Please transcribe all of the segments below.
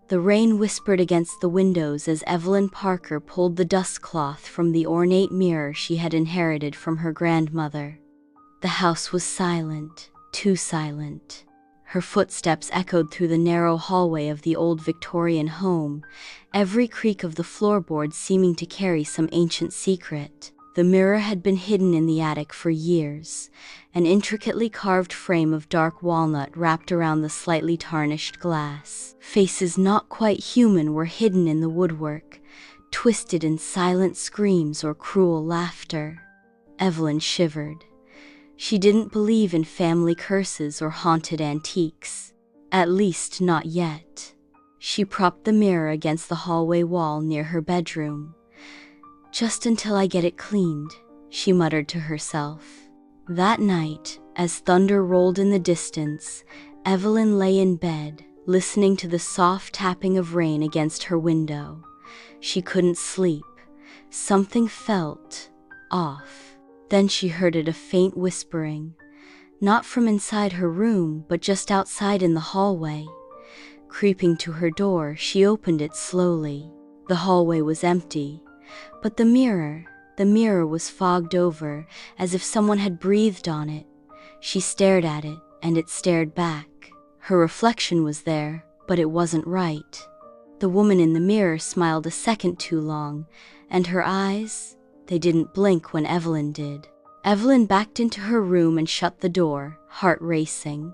The rain whispered against the windows as Evelyn Parker pulled the dust cloth from the ornate mirror she had inherited from her grandmother. The house was silent, too silent. Her footsteps echoed through the narrow hallway of the old Victorian home, every creak of the floorboards seeming to carry some ancient secret. The mirror had been hidden in the attic for years, an intricately carved frame of dark walnut wrapped around the slightly tarnished glass. Faces not quite human were hidden in the woodwork, twisted in silent screams or cruel laughter. Evelyn shivered. She didn't believe in family curses or haunted antiques. At least not yet. She propped the mirror against the hallway wall near her bedroom. "Just until I get it cleaned," she muttered to herself. That night, as thunder rolled in the distance, Evelyn lay in bed, listening to the soft tapping of rain against her window. She couldn't sleep. Something felt off. Then she heard a faint whispering, not from inside her room, but just outside in the hallway. Creeping to her door, she opened it slowly. The hallway was empty, but the mirror was fogged over, as if someone had breathed on it. She stared at it, and it stared back. Her reflection was there, but it wasn't right. The woman in the mirror smiled a second too long, and her eyes, they didn't blink when Evelyn did. Evelyn backed into her room and shut the door, heart racing.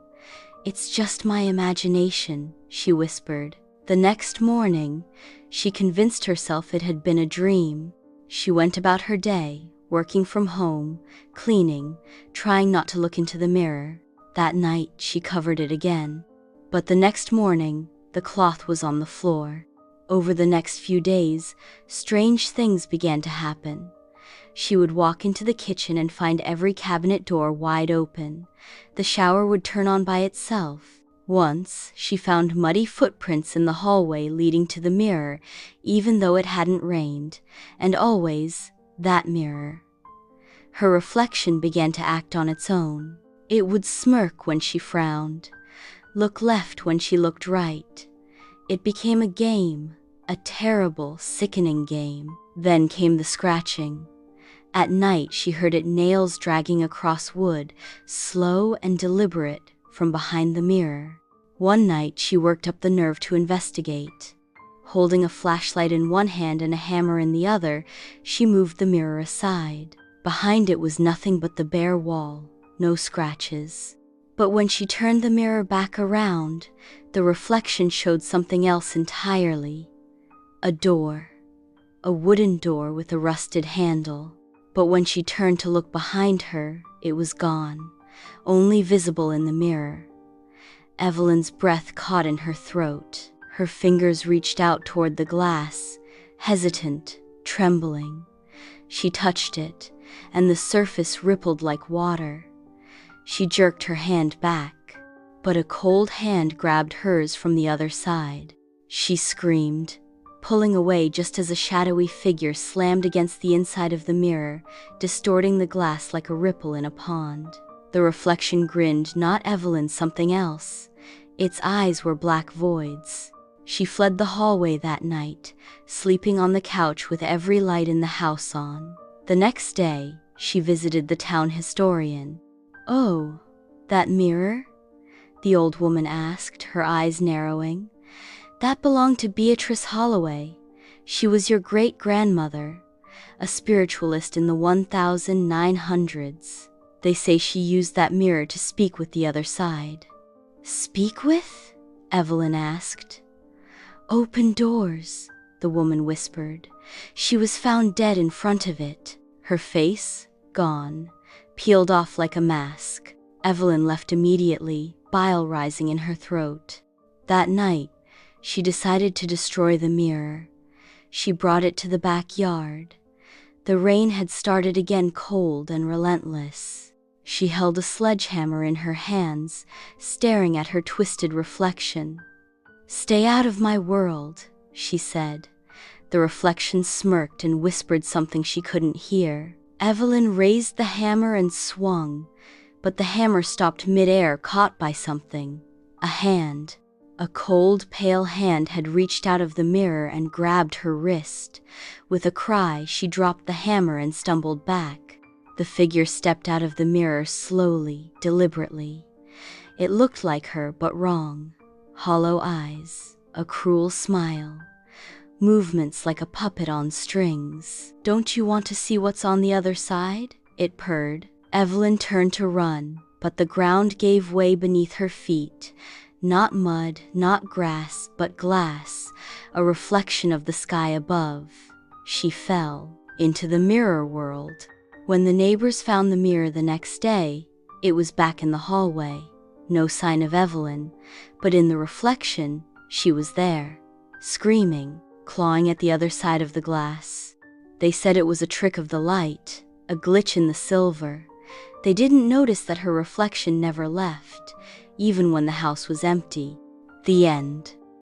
"It's just my imagination," she whispered. The next morning, she convinced herself it had been a dream. She went about her day, working from home, cleaning, trying not to look into the mirror. That night, she covered it again. But the next morning, the cloth was on the floor. Over the next few days, strange things began to happen. She would walk into the kitchen and find every cabinet door wide open. The shower would turn on by itself. Once, she found muddy footprints in the hallway leading to the mirror, even though it hadn't rained, and always, that mirror. Her reflection began to act on its own. It would smirk when she frowned, look left when she looked right. It became a game, a terrible, sickening game. Then came the scratching. At night, she heard its nails dragging across wood, slow and deliberate, from behind the mirror. One night, she worked up the nerve to investigate. Holding a flashlight in one hand and a hammer in the other, she moved the mirror aside. Behind it was nothing but the bare wall, no scratches. But when she turned the mirror back around, the reflection showed something else entirely. A door. A wooden door with a rusted handle. But when she turned to look behind her, it was gone, only visible in the mirror. Evelyn's breath caught in her throat. Her fingers reached out toward the glass, hesitant, trembling. She touched it, and the surface rippled like water. She jerked her hand back, but a cold hand grabbed hers from the other side. She screamed, pulling away just as a shadowy figure slammed against the inside of the mirror, distorting the glass like a ripple in a pond. The reflection grinned, not Evelyn, something else. Its eyes were black voids. She fled the hallway that night, sleeping on the couch with every light in the house on. The next day, she visited the town historian. "Oh, that mirror?" the old woman asked, her eyes narrowing. "That belonged to Beatrice Holloway. She was your great-grandmother, a spiritualist in the 1900s. They say she used that mirror to speak with the other side." "Speak with?" Evelyn asked. "Open doors," the woman whispered. "She was found dead in front of it. Her face, gone, peeled off like a mask." Evelyn left immediately, bile rising in her throat. That night, she decided to destroy the mirror. She brought it to the backyard. The rain had started again, cold and relentless. She held a sledgehammer in her hands, staring at her twisted reflection. "Stay out of my world," she said. The reflection smirked and whispered something she couldn't hear. Evelyn raised the hammer and swung, but the hammer stopped mid-air, caught by something. A hand. A cold, pale hand had reached out of the mirror and grabbed her wrist. With a cry, she dropped the hammer and stumbled back. The figure stepped out of the mirror slowly, deliberately. It looked like her, but wrong. Hollow eyes, a cruel smile, movements like a puppet on strings. "Don't you want to see what's on the other side?" it purred. Evelyn turned to run, but the ground gave way beneath her feet. Not mud, not grass, but glass, a reflection of the sky above. She fell into the mirror world. When the neighbors found the mirror the next day, it was back in the hallway. No sign of Evelyn, but in the reflection, she was there, screaming, clawing at the other side of the glass. They said it was a trick of the light, a glitch in the silver. They didn't notice that her reflection never left, even when the house was empty. The end.